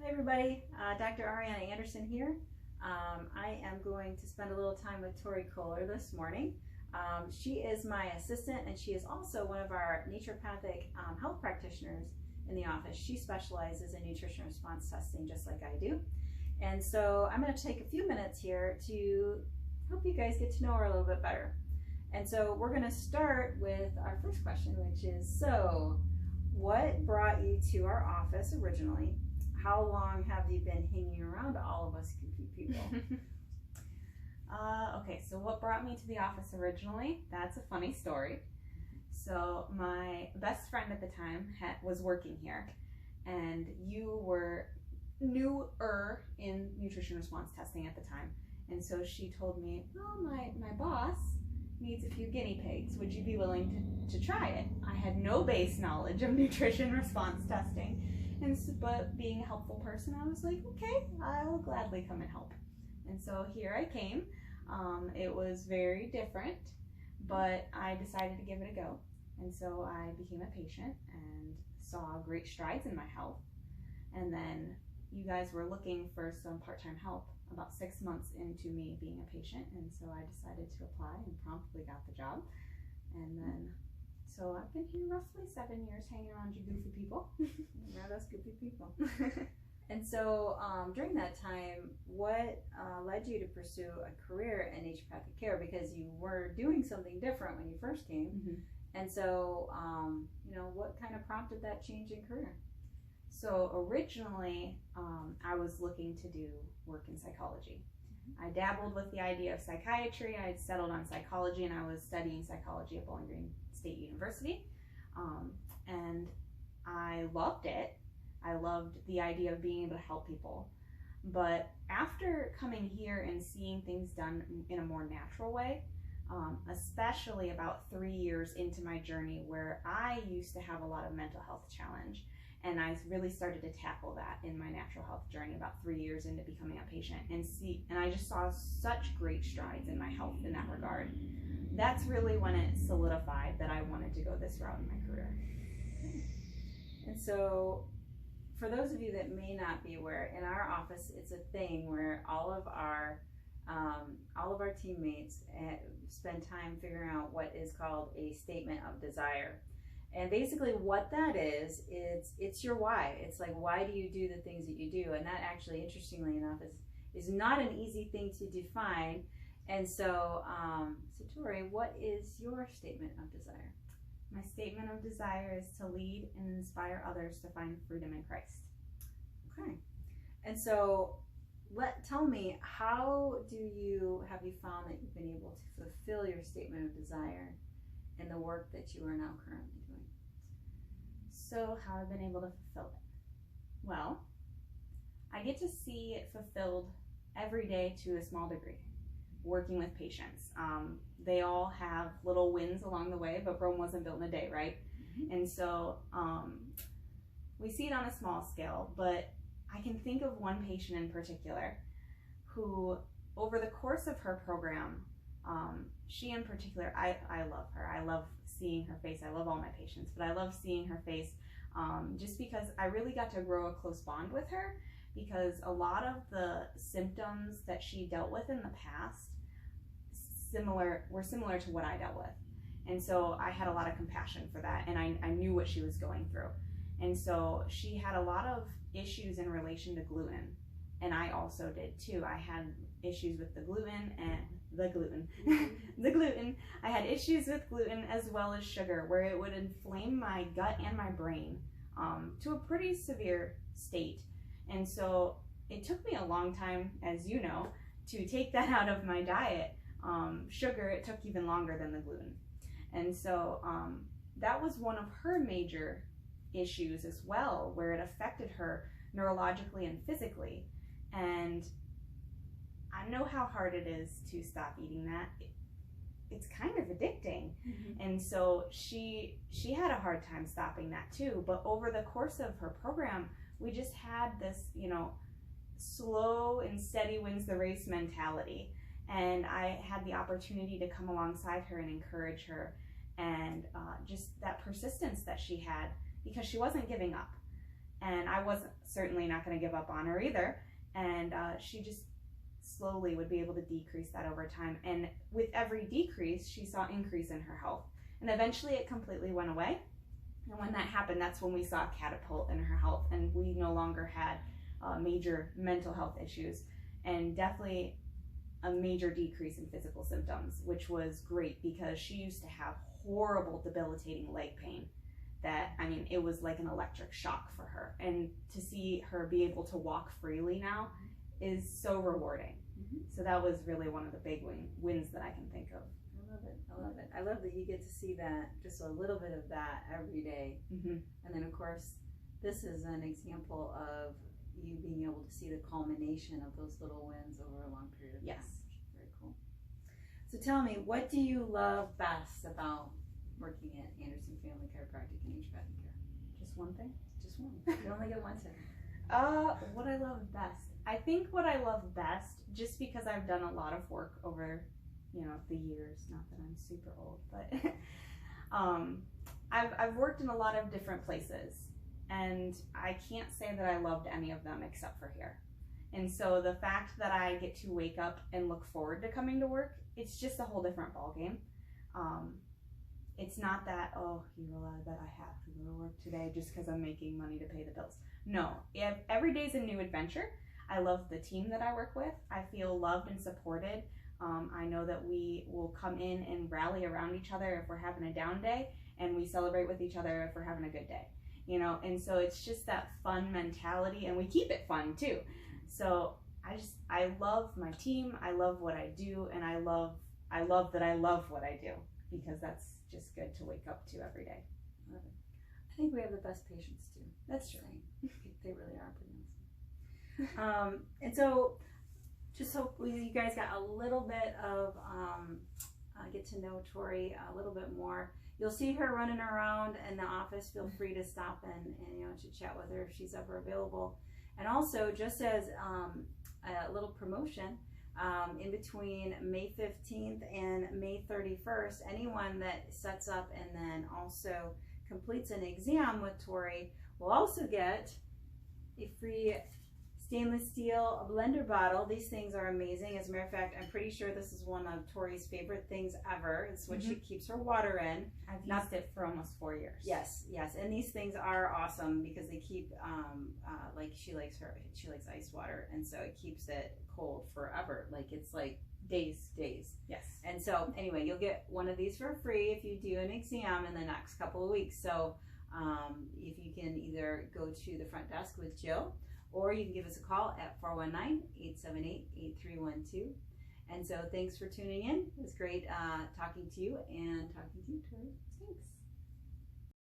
Hi everybody, Dr. Ariana Anderson here. I am going to spend a little time with Tory Kohler this morning. She is my assistant and she is also one of our naturopathic health practitioners in the office. She specializes in nutrition response testing just like I do. And so I'm going to take a few minutes here to help you guys get to know her a little bit better. And so we're going to start with our first question, which is, so what brought you to our office originally? How long have you been hanging around all of us goofy people? Okay, so what brought me to the office originally? That's a funny story. So my best friend at the time was working here, and you were newer in nutrition response testing at the time. And so she told me, oh, my boss needs a few guinea pigs. Would you be willing to try it? I had no base knowledge of nutrition response testing. But being a helpful person, I was like, okay, I'll gladly come and help. And so here I came. It was very different, but I decided to give it a go. And so I became a patient and saw great strides in my health. And then you guys were looking for some part-time help about 6 months into me being a patient. And so I decided to apply and promptly got the job. And then so I've been here roughly 7 years hanging around you goofy people. Yeah, those goofy people. And so during that time, what led you to pursue a career in naturopathic care? Because you were doing something different when you first came. Mm-hmm. And so, what kind of prompted that change in career? So originally, I was looking to do work in psychology. I dabbled with the idea of psychiatry. I had settled on psychology, and I was studying psychology at Bowling Green State University, and I loved it. I loved the idea of being able to help people. But after coming here and seeing things done in a more natural way, especially about 3 years into my journey where I used to have a lot of mental health challenge, and I really started to tackle that in my natural health journey about 3 years into becoming a patient, and I just saw such great strides in my health in that regard. That's really when it solidified that I wanted to go this route in my career. And so, for those of you that may not be aware, in our office, it's a thing where all of our teammates spend time figuring out what is called a statement of desire. And basically what that is, it's your why. It's like, why do you do the things that you do? And that actually, interestingly enough, is not an easy thing to define. And so, Tory, what is your statement of desire? My statement of desire is to lead and inspire others to find freedom in Christ. Okay. And so, tell me, how have you found that you've been able to fulfill your statement of desire in the work that you are now currently doing? So how I've been able to fulfill it? Well, I get to see it fulfilled every day to a small degree, working with patients. They all have little wins along the way, but Rome wasn't built in a day, right? Mm-hmm. And so we see it on a small scale, but I can think of one patient in particular who, over the course of her program, she in particular, I love her. I love seeing her face. I love all my patients, but I love seeing her face just because I really got to grow a close bond with her, because a lot of the symptoms that she dealt with in the past were similar to what I dealt with. And so I had a lot of compassion for that, and I knew what she was going through. And so she had a lot of issues in relation to gluten, and I also did too. I had issues with the gluten. I had issues with gluten as well as sugar, where it would inflame my gut and my brain to a pretty severe state. And so it took me a long time, as you know, to take that out of my diet. Sugar, it took even longer than the gluten. And so that was one of her major issues as well, where it affected her neurologically and physically. And I know how hard it is to stop eating that. It's kind of addicting. Mm-hmm. And so she had a hard time stopping that too. But over the course of her program, we just had this, slow and steady wins the race mentality. And I had the opportunity to come alongside her and encourage her, and just that persistence that she had, because she wasn't giving up. And I wasn't certainly not going to give up on her either. And she just slowly would be able to decrease that over time. And with every decrease, she saw increase in her health. And eventually it completely went away. And when that happened, that's when we saw a catapult in her health. And we no longer had major mental health issues, and definitely a major decrease in physical symptoms, which was great because she used to have horrible, debilitating leg pain that, I mean, it was like an electric shock for her. And to see her be able to walk freely now is so rewarding. So that was really one of the big wins that I can think of. I love it. I love it. I love that you get to see that, just a little bit of that every day. And then, of course, this is an example of you being able to see the culmination of those little wins over a long period of time. Yes. Very cool. So tell me, what do you love best about working at Anderson Family Chiropractic and Naturopathic Care? Just one thing? Just one. You only get one thing. What I love best. I think what I love best, just because I've done a lot of work over, the years, not that I'm super old, but I've worked in a lot of different places. And I can't say that I loved any of them except for here. And so the fact that I get to wake up and look forward to coming to work, it's just a whole different ballgame. It's not that, oh, you realize that I have to go to work today just because I'm making money to pay the bills. No, every day is a new adventure. I love the team that I work with. I feel loved and supported. I know that we will come in and rally around each other if we're having a down day, and we celebrate with each other if we're having a good day. And so it's just that fun mentality, and we keep it fun too. So I love my team, I love what I do, and I love that I love what I do, because that's just good to wake up to every day. Love it. I think we have the best patients too. That's true. They really are pretty awesome. And so just so you guys got a little bit of get to know Tory a little bit more. You'll see her running around in the office. Feel free to stop and chit chat with her if she's ever available. And also, just as a little promotion, in between May 15th and May 31st, anyone that sets up and then also completes an exam with Tory will also get a free stainless steel blender bottle. These things are amazing. As a matter of fact, I'm pretty sure this is one of Tory's favorite things ever. It's what she keeps her water in. I've used it for almost 4 years. Yes, and these things are awesome because they keep like she likes ice water, and so it keeps it cold forever. Like it's like days. Yes. And so anyway, you'll get one of these for free if you do an exam in the next couple of weeks. So if you can either go to the front desk with Jill, or you can give us a call at 419-878-8312. And so thanks for tuning in. It was great talking to you and talking to you, Tory. Thanks.